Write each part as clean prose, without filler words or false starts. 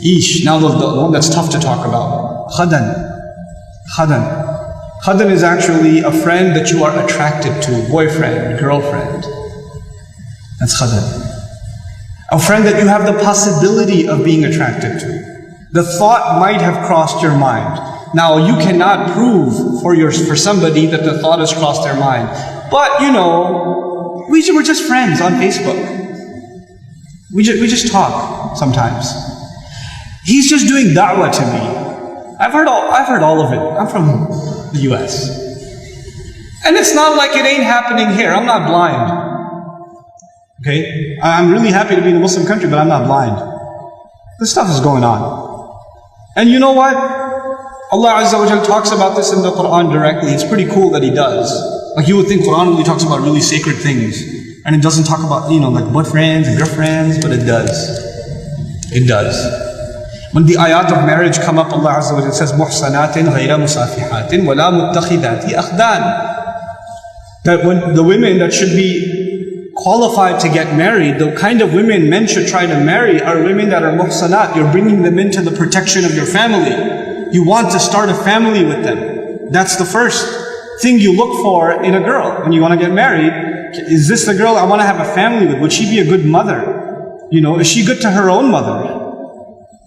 Eesh. Now the one that's tough to talk about. Khadan. Khadan. Khadan is actually a friend that you are attracted to. Boyfriend, girlfriend. That's khadan. A friend that you have the possibility of being attracted to. The thought might have crossed your mind. Now you cannot prove for somebody that the thought has crossed their mind. But you know, we're just friends on Facebook. We just talk sometimes. He's just doing da'wah to me. I've heard all of it. I'm from the US. And it's not like it ain't happening here. I'm not blind. Okay? I'm really happy to be in a Muslim country, but I'm not blind. This stuff is going on. And you know what? Allah Azza wa Jal talks about this in the Quran directly. It's pretty cool that He does. Like you would think Quran really talks about really sacred things. And it doesn't talk about, like boyfriends and girlfriends, but it does. It does. When the ayat of marriage come up, Allah Azza wa Jal says, مُحْصَنَاتٍ غَيْرَ مُصَافِحَاتٍ وَلَا مُتَّخِذَاتِ أَخْدَانٍ. That when the women that should be qualified to get married, the kind of women men should try to marry are women that are muhsanat. You're bringing them into the protection of your family. You want to start a family with them. That's the first thing you look for in a girl. When you want to get married, is this the girl I want to have a family with? Would she be a good mother? Is she good to her own mother?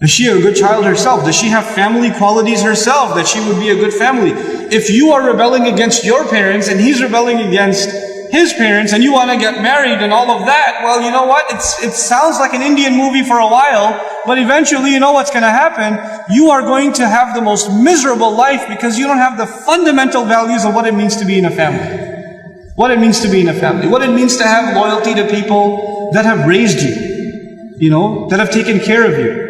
Is she a good child herself? Does she have family qualities herself that she would be a good family? If you are rebelling against your parents and he's rebelling against his parents and you want to get married and all of that, well, you know what? It sounds like an Indian movie for a while, but eventually you know what's going to happen. You are going to have the most miserable life because you don't have the fundamental values of what it means to be in a family. What it means to be in a family. What it means to have loyalty to people that have raised you, that have taken care of you.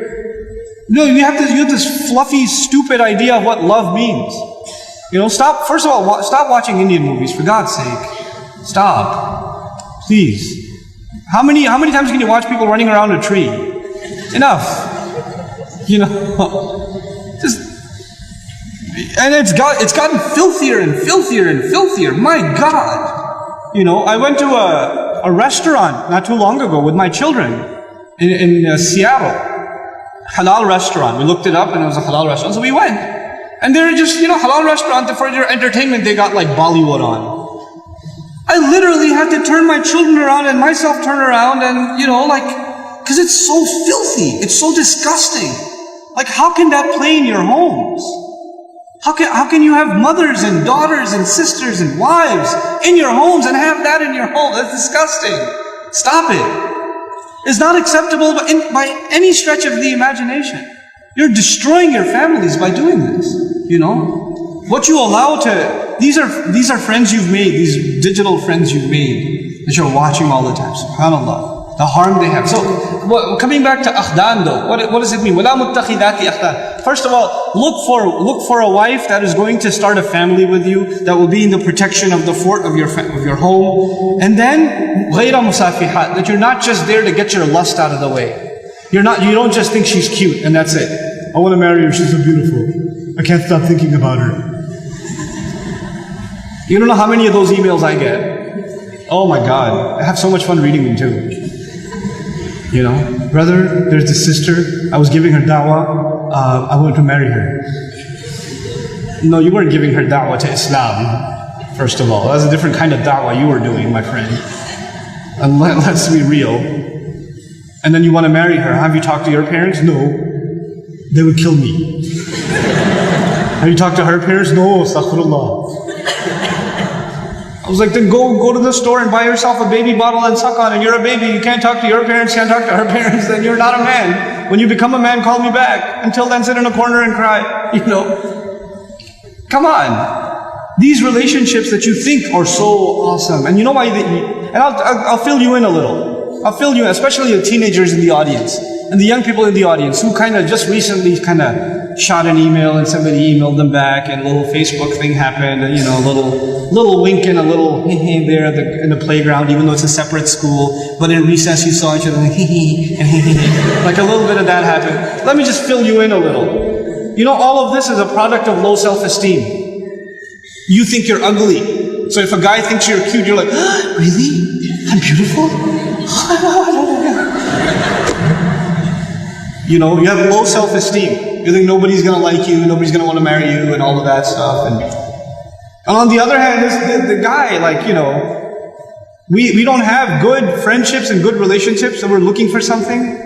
No, you have this fluffy, stupid idea of what love means. First of all, stop watching Indian movies, for God's sake. Stop. Please. How many times can you watch people running around a tree? Enough. And it's gotten filthier and filthier and filthier. My God. I went to a restaurant not too long ago with my children in Seattle. Halal restaurant. We looked it up and it was a halal restaurant. So we went. And they're just, halal restaurant, for their entertainment, they got like Bollywood on. I literally had to turn my children around and myself turn around and, because it's so filthy. It's so disgusting. Like, how can that play in your homes? How can you have mothers and daughters and sisters and wives in your homes and have that in your home? That's disgusting. Stop it. It's not acceptable by any stretch of the imagination. You're destroying your families by doing this, What you allow these are friends you've made, these digital friends you've made that you're watching all the time. SubhanAllah. The harm they have. So, coming back to akhdan though, what does it mean? وَلَا مُتَّخِذَاتِ أَخْدَانٍ. First of all, look for a wife that is going to start a family with you, that will be in the protection of the fort of your home. And then, غَيْرَ مُصَافِحَاتٍ. That you're not just there to get your lust out of the way. You don't just think she's cute and that's it. I want to marry her, she's so beautiful. I can't stop thinking about her. You don't know how many of those emails I get. Oh my God, I have so much fun reading them too. Brother, there's this sister, I was giving her da'wah, I want to marry her. No, you weren't giving her da'wah to Islam, first of all. That was a different kind of da'wah you were doing, my friend. And let's be real. And then you want to marry her. Have you talked to your parents? No. They would kill me. Have you talked to her parents? No, astaghfirullah. I was like, then go to the store and buy yourself a baby bottle and suck on it. You're a baby, you can't talk to your parents, can't talk to her parents, then you're not a man. When you become a man, call me back. Until then, sit in a corner and cry. Come on. These relationships that you think are so awesome. And you know why and I'll fill you in a little. I'll fill you in, especially the teenagers in the audience. And the young people in the audience who kind of just recently shot an email and somebody emailed them back and a little Facebook thing happened and a little wink and a little there in the playground, even though it's a separate school. But in recess you saw each other like like a little bit of that happened. Let me just fill you in a little. All of this is a product of low self-esteem. You think you're ugly. So if a guy thinks you're cute, you're like, really? I'm beautiful? You know, you have low self-esteem. You think nobody's going to like you, nobody's going to want to marry you, and all of that stuff. And on the other hand, the guy, like, you know, we don't have good friendships and good relationships, so we're looking for something.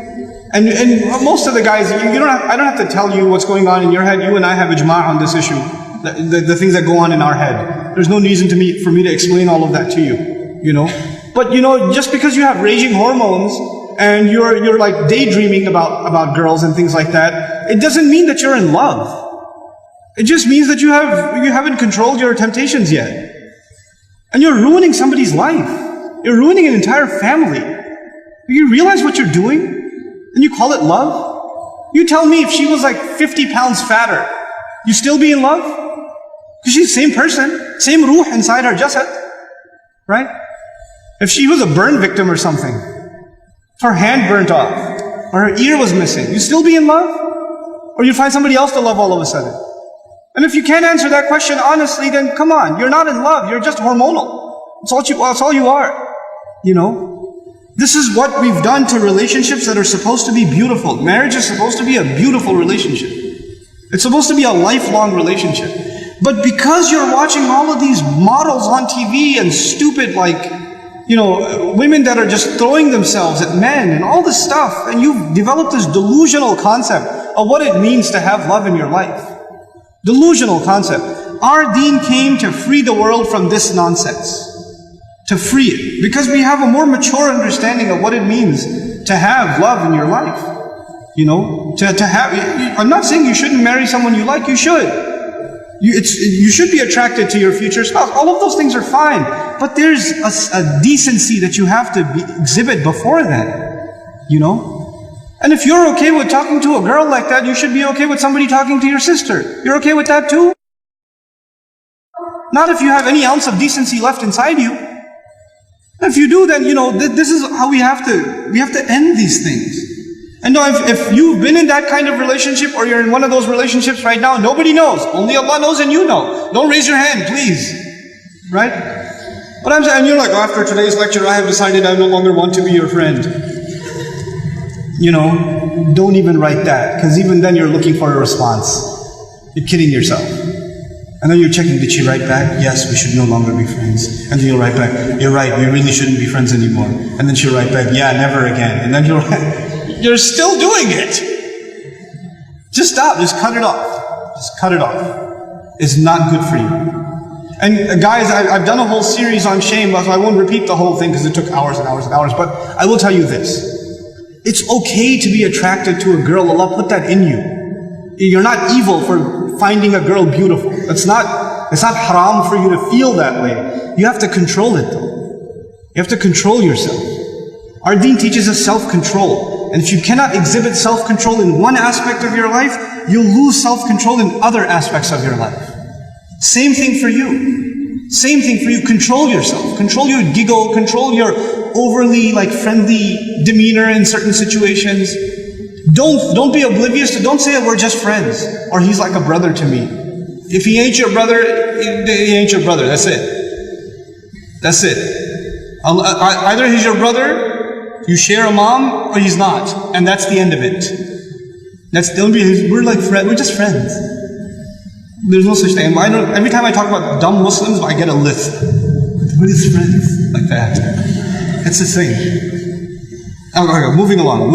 And most of the guys, I don't have to tell you what's going on in your head. You and I have ijma' on this issue. The things that go on in our head. There's no reason for me to explain all of that to you, you know. But, you know, just because you have raging hormones and you're like daydreaming about girls and things like that, it doesn't mean that you're in love. It just means that you haven't controlled your temptations yet. And you're ruining somebody's life. You're ruining an entire family. Do you realize what you're doing? And you call it love? You tell me if she was like 50 pounds fatter, you still be in love? Because she's the same person, same ruh inside her jasad, right? If she was a burn victim or something, if her hand burnt off, or her ear was missing, you still be in love? Or you find somebody else to love all of a sudden? And if you can't answer that question honestly, then come on, you're not in love, you're just hormonal. That's all you are. You know? This is what we've done to relationships that are supposed to be beautiful. Marriage is supposed to be a beautiful relationship. It's supposed to be a lifelong relationship. But because you're watching all of these models on TV and stupid, like, you know, women that are just throwing themselves at men and all this stuff, and you've developed this delusional concept of what it means to have love in your life. Delusional concept. Our deen came to free the world from this nonsense. To free it. Because we have a more mature understanding of what it means to have love in your life. You know, to have, I'm not saying you shouldn't marry someone you like, you should. You should be attracted to your future spouse. All of those things are fine. But there's a decency that you have to exhibit before then. You know? And if you're okay with talking to a girl like that, you should be okay with somebody talking to your sister. You're okay with that too? Not if you have any ounce of decency left inside you. If you do, then, you know, this is how we have to end these things. And now if you've been in that kind of relationship, or you're in one of those relationships right now, nobody knows. Only Allah knows and you know. Don't raise your hand, please. Right? But I'm saying, and you're like, oh, after today's lecture, I have decided I no longer want to be your friend. You know, don't even write that, because even then you're looking for a response. You're kidding yourself. And then you're checking, did she write back? Yes, we should no longer be friends. And then you'll write back, you're right, we really shouldn't be friends anymore. And then she'll write back, yeah, never again. And then you're still doing it. Just stop, just cut it off. Just cut it off. It's not good for you. And guys, I've done a whole series on shame, so I won't repeat the whole thing because it took hours and hours and hours, but I will tell you this. It's okay to be attracted to a girl. Allah put that in you. You're not evil for finding a girl beautiful. It's not haram for you to feel that way. You have to control it though. You have to control yourself. Our deen teaches us self-control. And if you cannot exhibit self-control in one aspect of your life, you'll lose self-control in other aspects of your life. Same thing for you. Same thing for you. Control yourself. Control your giggle. Control your overly friendly demeanor in certain situations. Don't be oblivious to, don't say we're just friends, or he's like a brother to me. If he ain't your brother, he ain't your brother. That's it. That's it. Either he's your brother, you share a mom, or he's not. And that's the end of it. We're like friends, we're just friends. There's no such thing. Every time I talk about dumb Muslims, I get a list. We're just friends. Like that. It's the thing. Okay, moving along.